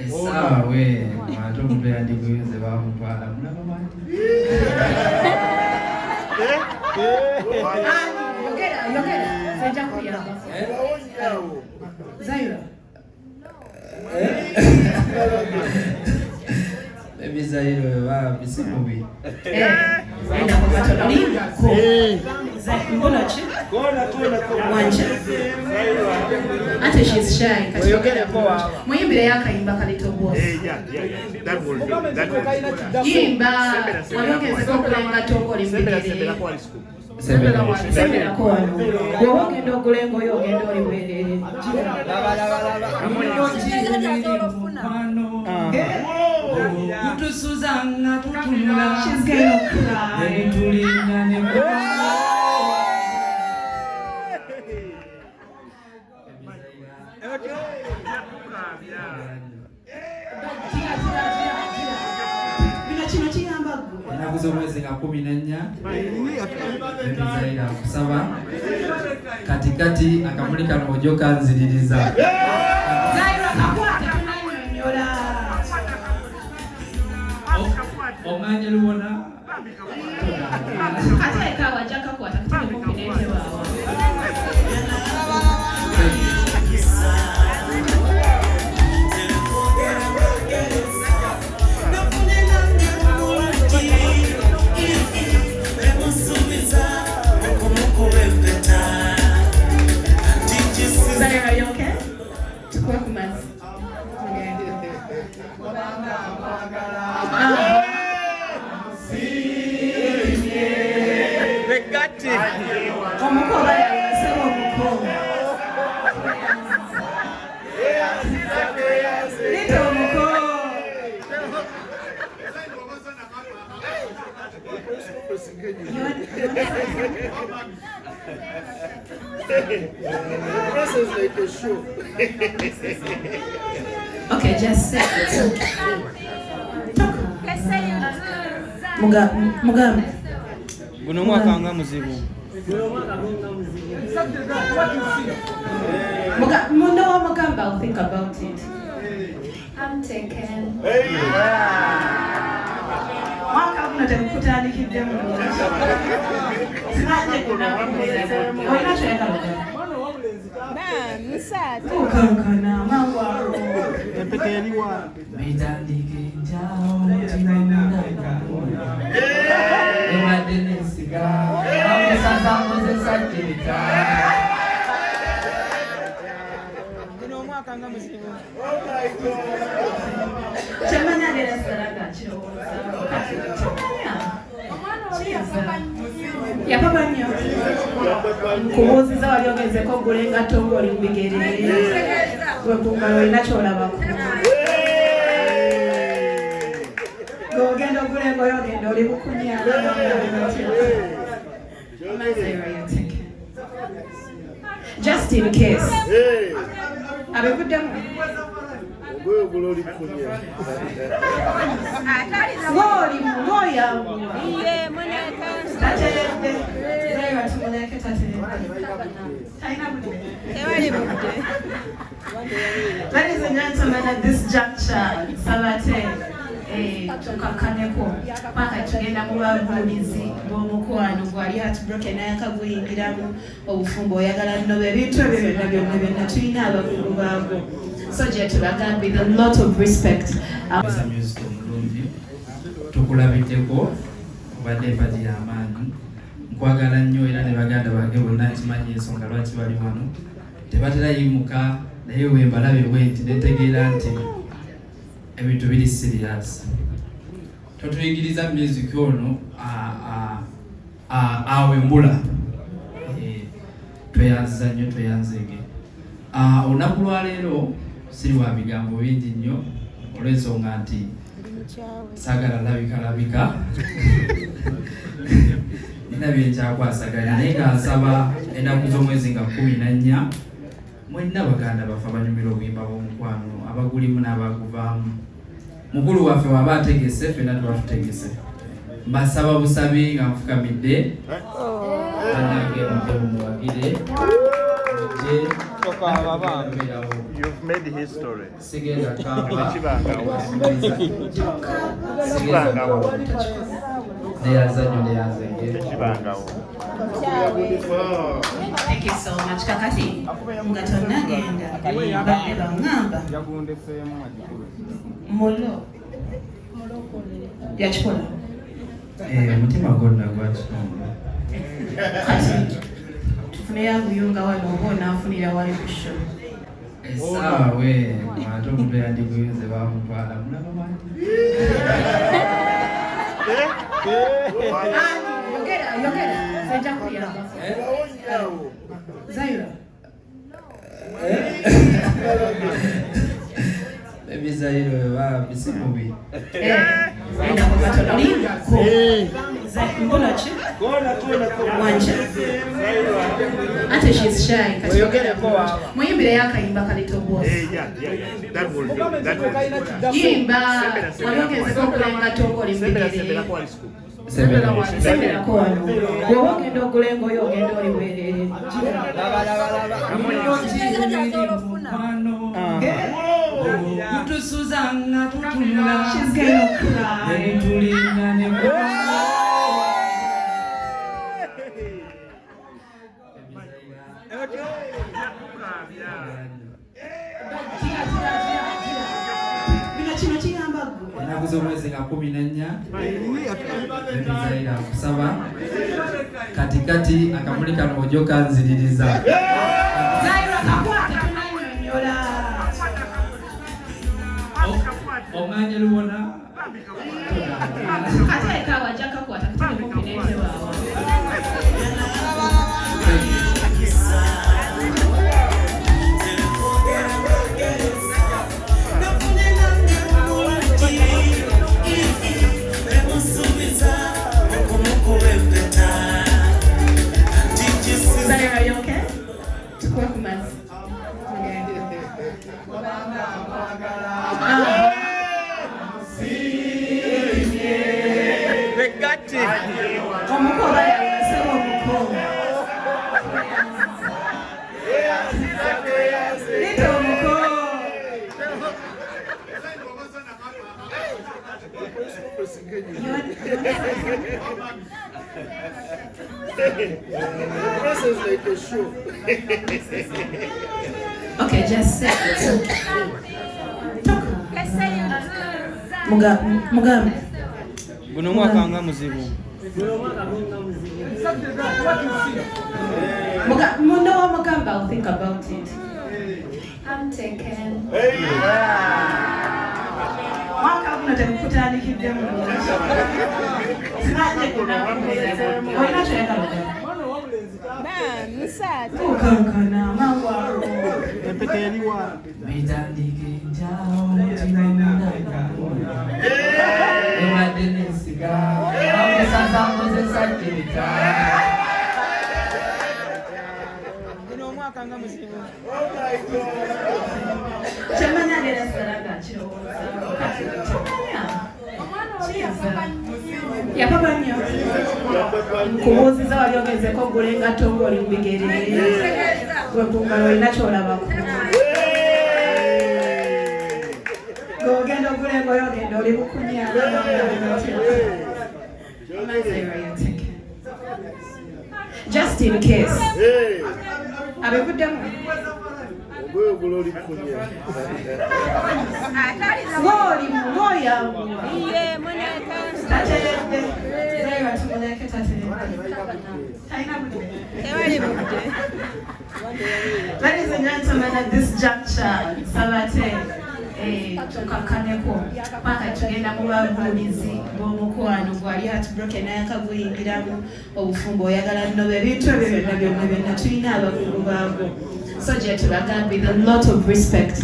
Sawa we, watu mtu yandikuize bamutwala mulaba mati. Yogera, seja kuyamba. Zaira. Baby Zaira wa bisimubi. Enda kwa matolini ko. Mbona chi? Wanja. Ate she's shy kati yogera kwa. Muyimbire yakayimba kalito boss. That will do. Yimba wayongeze ko kulenga tongoli mbigere. Sebera ko wano. Wogenda okulenga oyo ogenda oli bwerere. Kutusuzanga tutunula. She's going to cry. Tulinga ne nakuzomwezi nga 14 Zaira kusaba katikati akamulika nojo kanziririza Zaira kakwata tunanyonyola omanye lubona ate ekawa jaka kwata katene kompinete wawa Zaira, are you okay? Tukua kumasi. Regati. Omukoba yasema omukoba. Lito omukoba. This is like a show. Okay, just say it. Mugambe. Guno mwaka nga muzibu. Mugambe, I'll think about it. I'm taken. Mwaka mnatemkutanikide mno. Simaje kuna mno. Wanacheka mno. Kankana mawaro Epekeliwa mitandike njao timaina ewadenesiga amesasa mozesa kirita guno mwaka nga muzibu. Chamanya dera saranga chiroza ya papa nyo kubuziza walyogezeko okulenga tongoli mbigere wekungalo inachola bako gogenda okulenga oyogenda oli bukunya just in case abekuddemu ngoli moya iye moneka taterede zaira tumoneka taterede taina bude ewali bude. Ladies and gentlemen, at this juncture sabate tukakaneko paka tugenda mu babuulizi b'omukwano gwali atubroke naye akaguyingiramu obufumbo oyagala nnoba ebintu ebyo byonna tulina abakugu baago. So Jetulagan, with a lot of respect. Music omulungi tukulabiddeko obadde empagi y'amaanyi nkwagala nnyo era ne baganda bange bonna nkimanyi ensonga lwaki bali wano tebatera yimuka naye wembalabye bwenti netegeera nti ebintu biri serious. Totuyigiriza music ono awembula tweyanziza nnyo tweyanzege. Olunaku lwaleero siri wa bigambo bingi nnyo olw'ensonga nti saagala labika nina byenkyakwasaganya naye nga nsaba ennaku z'omwezi nga 14 mwenna baganda baffe abanyumira obuyimba bw'omukwano abagulimu n'abaguvaamu. Mukulu waffe waba ategese ffenna tuba tutegese. Mbasaba busabi nga nfukamidde bannange mube mumuwagire mujje You've made history. Sigenda kamba. Tekibangawo. Tekibangawo. Thank you so much. Kakati nga tonnagenda badde baŋŋamba mulo yakikola Omutima gwonna gwakikola. kati tufuneyo aguyunga wano oba onaafunira wali ku show. Essaawa ate omuntu yandiguyunze bamutwala mulaba mangi. Yogera sejja kuyamba Zaira. Ebizairo bisi mubi. Enda kubatono linko mbona ki wanja ate she's shy kati muyimbire yakayimba kalito boss That will do. That will do. yimba wayogezeko okulenga tongoli mbigere sembera ko wano bw'oba ogenda okulenga oyo ogenda oli bwerere Kutusuzanga tutunula. She's going to cry. Tulinga ne kino kiyamba ggwe ennaku z'omwezi nga 14 Zaira kusaba katikati akamuli kano ojo kanziririza. Zaira kakwate tunanyonyola Omanye lubona kate ekawa ajja kakwata katale mupinete waawa Zaira, are you okay? Tukua kumazi. Omukoba yasaba omukoba. Leta omukoba. This is like a show. Okay, just say it. Mugambe. Guno mwaka nga muzibu. Muno wa Mugambe, I'll think about it. I'm taken. Mwaka guno temukutandikidde mu bulungi. Sinajje kunakubeera. Olina ky'oyagala. Kankana mangu awo. Empete eriwa. Mitandike njao mutima munana. Ebadde n'ensiga. Amusasa nkozesa kirita. Guno omwaka nga muzibu. Kyemanya ngera saraga kirowooza. Yapapa nnyo. Nkubuuziza wali ogezeko ogulenga tongoli mu bigere. Gwe ku ngalo olina ky'olabako. G'ogenda ogulenga oyo ogenda oli bukunya. Just in case. Abikuddemu. Ng'oli muloyangu. Tateredde. Zaira tumuleke tateredde. Talina budde. Ladies and gentlemen, at this juncture, Sabate, tukakaneko paka tugenda mu babuulizi b'omukwano gwali Heartbroken naye akaguyingiramu obufumbo oyagala nnobe ebintu ebyo byonna tulina abakugu baabwo. So gye tubagambye with a lot of respect.